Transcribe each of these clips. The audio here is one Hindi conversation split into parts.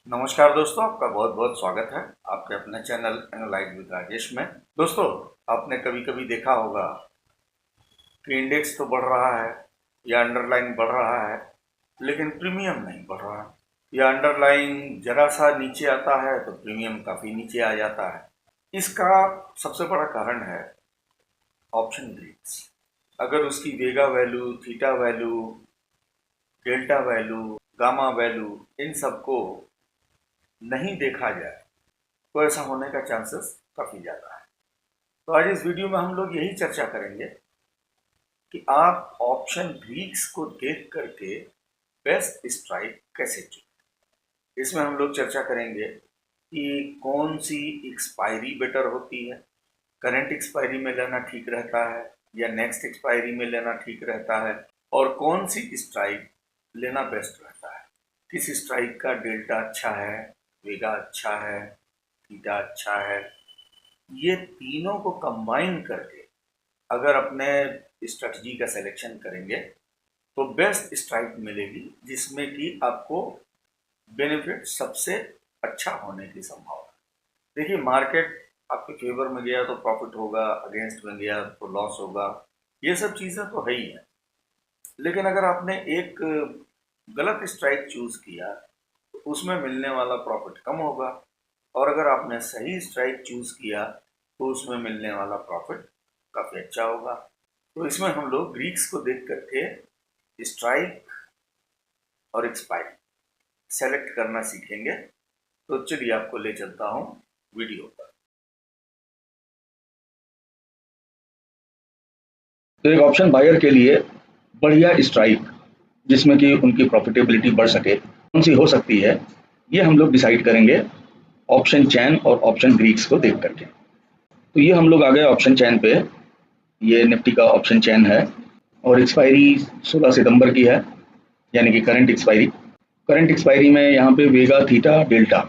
नमस्कार दोस्तों, आपका बहुत बहुत स्वागत है आपके अपने चैनल एनालाइज विद राजेश में। दोस्तों, आपने कभी कभी देखा होगा कि इंडेक्स तो बढ़ रहा है या अंडरलाइन बढ़ रहा है, लेकिन प्रीमियम नहीं बढ़ रहा, या अंडरलाइन जरा सा नीचे आता है तो प्रीमियम काफ़ी नीचे आ जाता है। इसका सबसे बड़ा कारण है ऑप्शन ग्रीक्स। अगर उसकी vega value, theta value, delta value, gamma value, इन सबको नहीं देखा जाए तो ऐसा होने का चांसेस काफ़ी ज़्यादा है। तो आज इस वीडियो में हम लोग यही चर्चा करेंगे कि आप ऑप्शन ग्रीक्स को देख करके बेस्ट स्ट्राइक कैसे चुनें। इसमें हम लोग चर्चा करेंगे कि कौन सी एक्सपायरी बेटर होती है, करंट एक्सपायरी में लेना ठीक रहता है या नेक्स्ट एक्सपायरी में लेना ठीक रहता है, और कौन सी स्ट्राइक लेना बेस्ट रहता है। किस स्ट्राइक का डेल्टा अच्छा है, वेगा अच्छा है, थीटा अच्छा है। ये तीनों को कंबाइन करके अगर अपने स्ट्रेटजी का सिलेक्शन करेंगे तो बेस्ट स्ट्राइक मिलेगी, जिसमें कि आपको बेनिफिट सबसे अच्छा होने की संभावना। देखिए, मार्केट आपके फेवर में गया तो प्रॉफिट होगा, अगेंस्ट में गया तो लॉस होगा, ये सब चीज़ें तो है ही है। लेकिन अगर आपने एक गलत स्ट्राइक चूज किया तो उसमें मिलने वाला प्रॉफिट कम होगा, और अगर आपने सही स्ट्राइक चूज किया तो उसमें मिलने वाला प्रॉफिट काफ़ी अच्छा होगा। तो इसमें हम लोग ग्रीक्स को देख करके स्ट्राइक और एक्सपायरी सेलेक्ट करना सीखेंगे। तो चलिए आपको ले चलता हूँ वीडियो पर। तो एक ऑप्शन बायर के लिए बढ़िया स्ट्राइक जिसमें कि उनकी प्रॉफिटेबिलिटी बढ़ सके कौन सी हो सकती है, ये हम लोग डिसाइड करेंगे ऑप्शन चैन और ऑप्शन ग्रीक्स को देख करके। तो ये हम लोग आ गए ऑप्शन चैन पे। ये निफ्टी का ऑप्शन चैन है और एक्सपायरी 16 सितंबर की है, यानी कि करंट एक्सपायरी में यहाँ पे वेगा, थीटा, डेल्टा,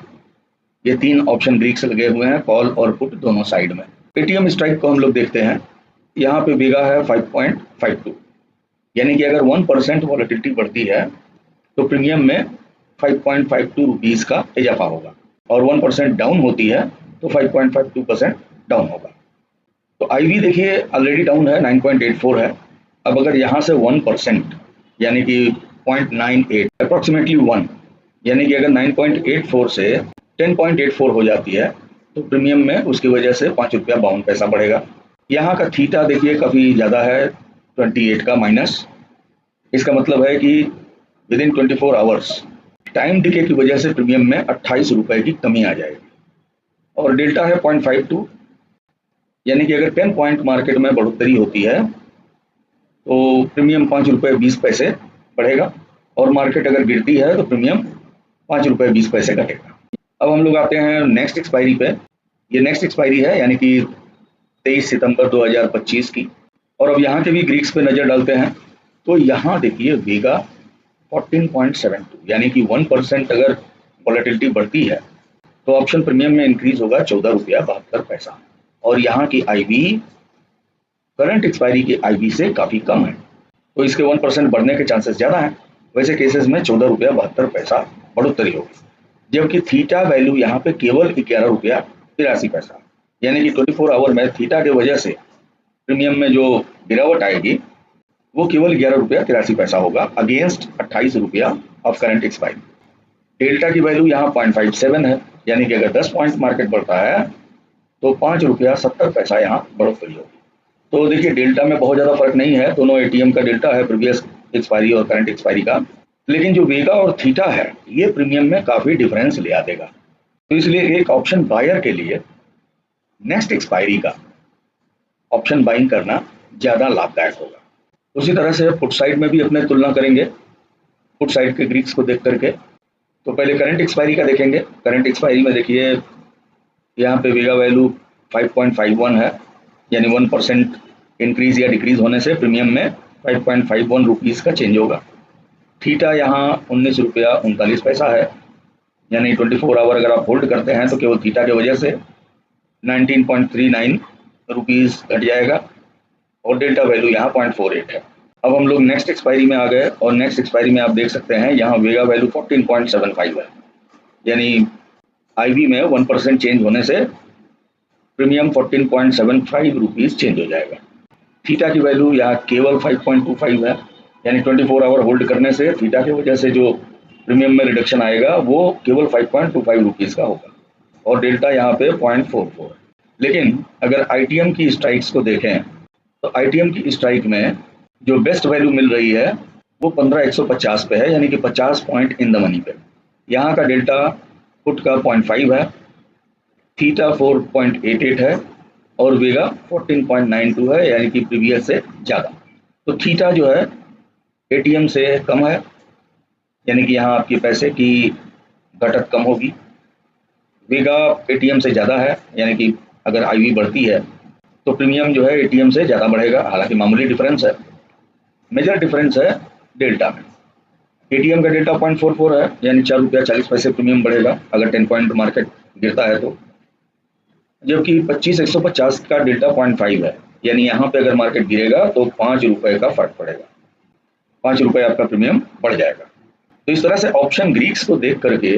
ये तीन ऑप्शन ग्रीक्स लगे हुए हैं, कॉल और पुट दोनों साइड में। पेटीएम स्ट्राइक को हम लोग देखते हैं। यहाँ पे वेगा है 5.52, यानी कि अगर 1% वॉलेटिलिटी बढ़ती है तो प्रीमियम में 5.52 रुपीज़ का इजाफा होगा, और 1% डाउन होती है तो 5.52% डाउन होगा। तो आईवी देखिए ऑलरेडी डाउन है, 9.84 है। अब अगर यहाँ से 1% यानी कि 0.98 अप्रोक्सीमेटली 1, यानी कि अगर 9.84 से 10.84 हो जाती है तो प्रीमियम में उसकी वजह से 5 रुपया 52 पैसा बढ़ेगा। यहाँ का थीटा देखिए काफ़ी ज़्यादा है, 28 का माइनस। इसका मतलब है कि with in 24 hours time decay की वजह से प्रीमियम में 28 रुपए की कमी आ जाएगी। और डेल्टा है 0.52, यानी कि अगर 10 पॉइंट मार्केट में बढ़ोतरी होती है तो प्रीमियम 5 रुपये 20 पैसे बढ़ेगा, और मार्केट अगर गिरती है तो प्रीमियम 5 रुपये 20 पैसे घटेगा। अब हम लोग आते हैं नेक्स्ट एक्सपायरी पे। ये नेक्स्ट एक्सपायरी है, यानी कि 23 सितंबर 2025 की। और अब यहाँ के भी ग्रीक्स पे नज़र डालते हैं। तो यहाँ देखिए वेगा 14.72, यानी कि 1% अगर वॉलेटिलिटी बढ़ती है तो ऑप्शन प्रीमियम में इंक्रीज होगा 14 रुपया 72 पैसा। और यहाँ की आईवी करंट एक्सपायरी की आईवी से काफ़ी कम है, तो इसके 1% बढ़ने के चांसेस ज़्यादा हैं। वैसे केसेस में 14 रुपया 72 पैसा बढ़ोतरी होगी, जबकि थीटा वैल्यू यहाँ पे केवल 11 रुपया 83 पैसा, यानी कि 24 आवर में थीटा की वजह से प्रीमियम में जो गिरावट आएगी वो केवल 11 रुपया 83 पैसा होगा, अगेंस्ट 28 रुपया ऑफ करंट एक्सपायरी। डेल्टा की वैल्यू यहाँ 0.57 है, यानी कि अगर 10 पॉइंट मार्केट बढ़ता है तो 5 रुपया 70 पैसा यहाँ बढ़ोतरी होगी। तो देखिए डेल्टा में बहुत ज़्यादा फर्क नहीं है, दोनों एटीएम का डेल्टा है प्रीवियस एक्सपायरी और करंट एक्सपायरी का। लेकिन जो वेगा और थीटा है ये प्रीमियम में काफ़ी डिफरेंस ले आ देगा। तो इसलिए एक ऑप्शन बायर के लिए नेक्स्ट एक्सपायरी का ऑप्शन बाइंग करना ज़्यादा लाभदायक होगा। उसी तरह से पुट साइड में भी अपने तुलना करेंगे, पुट साइड के ग्रीक्स को देख करके। तो पहले करंट एक्सपायरी का देखेंगे। करंट एक्सपायरी में देखिए यहाँ पे वेगा वैल्यू 5.51 है, यानी 1% इंक्रीज या डिक्रीज होने से प्रीमियम में 5.51 रुपीज़ का चेंज होगा। थीटा यहाँ 19 रुपया 39 पैसा है, यानी 24 आवर अगर आप होल्ड करते हैं तो केवल थीटा की वजह से 19.39 रुपीज़ घट जाएगा, और डेल्टा वैल्यू यहाँ 0.48 है। अब हम लोग नेक्स्ट एक्सपायरी में आ गए, और नेक्स्ट एक्सपायरी में आप देख सकते हैं यहाँ वेगा वैल्यू 14.75 है, यानी आईवी में 1% चेंज होने से प्रीमियम 14.75 रुपीज़ चेंज हो जाएगा। थीटा की वैल्यू यहाँ केवल 5.25 है, यानी 24 आवर होल्ड करने से थीटा की वजह से जो प्रीमियम में रिडक्शन आएगा वो केवल 5.25 रुपीज़ का होगा और डेल्टा यहाँ पे 0.44 है। लेकिन अगर आईटीएम की स्ट्राइक्स को देखें तो आईटीएम की स्ट्राइक में जो बेस्ट वैल्यू मिल रही है वो 15,150 पे है, यानी कि 50 पॉइंट इन द मनी पे। यहाँ का डेल्टा पुट का 0.5 है, थीटा 4.88 है और वेगा 14.92 है, यानी कि प्रीवियस से ज़्यादा। तो थीटा जो है एटीएम से कम है, यानी कि यहाँ आपके पैसे की घटत कम होगी। वेगा एटीएम से ज़्यादा है, यानी कि अगर आईवी बढ़ती है तो प्रीमियम जो है एटीएम से ज़्यादा बढ़ेगा, हालांकि मामूली डिफरेंस है। मेजर डिफरेंस है डेल्टा में। एटीएम का डेल्टा 0.44 है, यानी 4 रुपया 40 पैसे प्रीमियम बढ़ेगा अगर 10 पॉइंट मार्केट गिरता है तो, जबकि 25,150 का डेल्टा 0.5 है, यानी यहाँ पे अगर मार्केट गिरेगा तो 5 रुपए का फर्क पड़ेगा, 5 रुपए आपका प्रीमियम बढ़ जाएगा। तो इस तरह से ऑप्शन ग्रीक्स को देख करके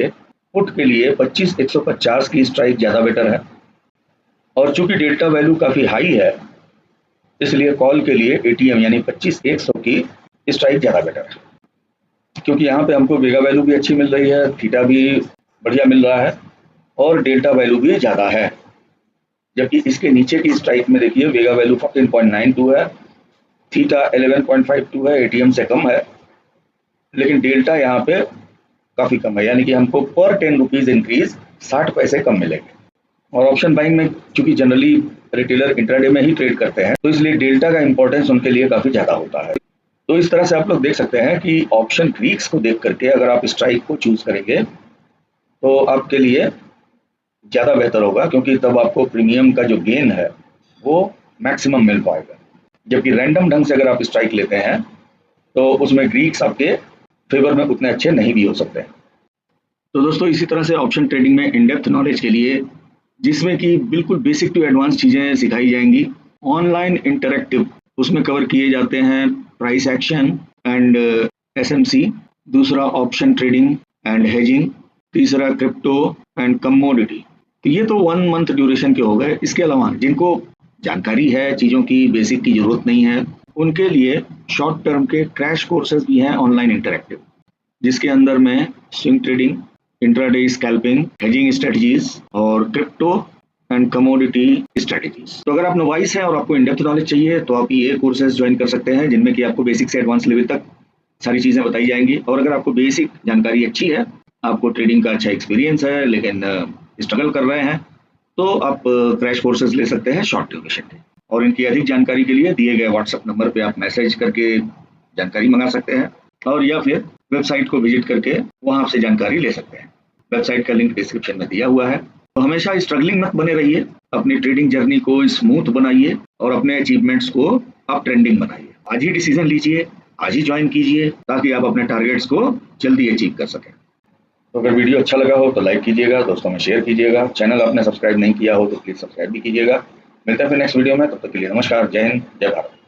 पुट के लिए 25,150 की स्ट्राइक ज़्यादा बेटर है, और चूंकि डेल्टा वैल्यू काफ़ी हाई है इसलिए कॉल के लिए एटीएम यानी 25,100 की स्ट्राइक ज़्यादा बेटर है, क्योंकि यहाँ पे हमको वेगा वैल्यू भी अच्छी मिल रही है, थीटा भी बढ़िया मिल रहा है और डेल्टा वैल्यू भी ज़्यादा है। जबकि इसके नीचे की स्ट्राइक में देखिए वेगा वैल्यू 14.92 है, थीटा 11.52 है, एटीएम से कम है, लेकिन डेल्टा यहाँ पे काफ़ी कम है, यानी कि हमको पर 10 रुपीज़ इंक्रीज 60 पैसे कम मिलेंगे। और ऑप्शन बाइंग में चूंकि जनरली रिटेलर इंट्राडे में ही ट्रेड करते हैं तो इसलिए डेल्टा का इंपॉर्टेंस उनके लिए काफ़ी ज़्यादा होता है। तो इस तरह से आप लोग देख सकते हैं कि ऑप्शन ग्रीक्स को देख करके अगर आप स्ट्राइक को चूज करेंगे तो आपके लिए ज़्यादा बेहतर होगा, क्योंकि तब आपको प्रीमियम का जो गेन है वो मैक्सिमम मिल पाएगा। जबकि रैंडम ढंग से अगर आप स्ट्राइक लेते हैं तो उसमें ग्रीक्स आपके फेवर में उतने अच्छे नहीं भी हो सकते। तो दोस्तों इसी तरह से ऑप्शन ट्रेडिंग में इन डेप्थ नॉलेज के लिए, जिसमें कि बिल्कुल बेसिक टू एडवांस चीज़ें सिखाई जाएंगी, ऑनलाइन इंटरेक्टिव उसमें कवर किए जाते हैं प्राइस एक्शन एंड एसएमसी, दूसरा ऑप्शन ट्रेडिंग एंड हेजिंग, तीसरा क्रिप्टो एंड कमोडिटी। तो ये तो 1 मंथ ड्यूरेशन के हो गए। इसके अलावा जिनको जानकारी है चीज़ों की, बेसिक की ज़रूरत नहीं है, उनके लिए शॉर्ट टर्म के क्रैश कोर्सेज भी हैं ऑनलाइन इंटरेक्टिव, जिसके अंदर में swing trading, intraday scalping, hedging strategies और क्रिप्टो एंड कमोडिटी स्ट्रेटजीज। तो अगर आप नोवाइस हैं और आपको इन डेप्थ नॉलेज चाहिए तो आप ये कोर्सेज ज्वाइन कर सकते हैं, जिनमें कि आपको बेसिक से एडवांस लेवल तक सारी चीज़ें बताई जाएंगी। और अगर आपको बेसिक जानकारी अच्छी है, आपको ट्रेडिंग का अच्छा एक्सपीरियंस है लेकिन स्ट्रगल कर रहे हैं, तो आप क्रैश कोर्सेज ले सकते हैं शॉर्ट ड्यूरेशन के। और इनकी अधिक जानकारी के लिए दिए गए व्हाट्सएप नंबर पे आप मैसेज करके जानकारी मंगा सकते हैं, और या फिर वेबसाइट को विजिट करके वहां से जानकारी ले सकते हैं। वेबसाइट का लिंक डिस्क्रिप्शन में दिया हुआ है। तो हमेशा स्ट्रगलिंग मत बने रहिए, अपनी ट्रेडिंग जर्नी को स्मूथ बनाइए और अपने अचीवमेंट्स को आप ट्रेंडिंग बनाइए। आज ही डिसीजन लीजिए, आज ही ज्वाइन कीजिए, ताकि आप अपने टारगेट्स को जल्दी अचीव कर सकें। तो अगर वीडियो अच्छा लगा हो तो लाइक कीजिएगा, दोस्तों में शेयर कीजिएगा, चैनल आपने सब्सक्राइब नहीं किया हो तो प्लीज़ सब्सक्राइब भी कीजिएगा। मिलते हैं फिर नेक्स्ट वीडियो में, तब तक के लिए नमस्कार, जय हिंद, जय भारत।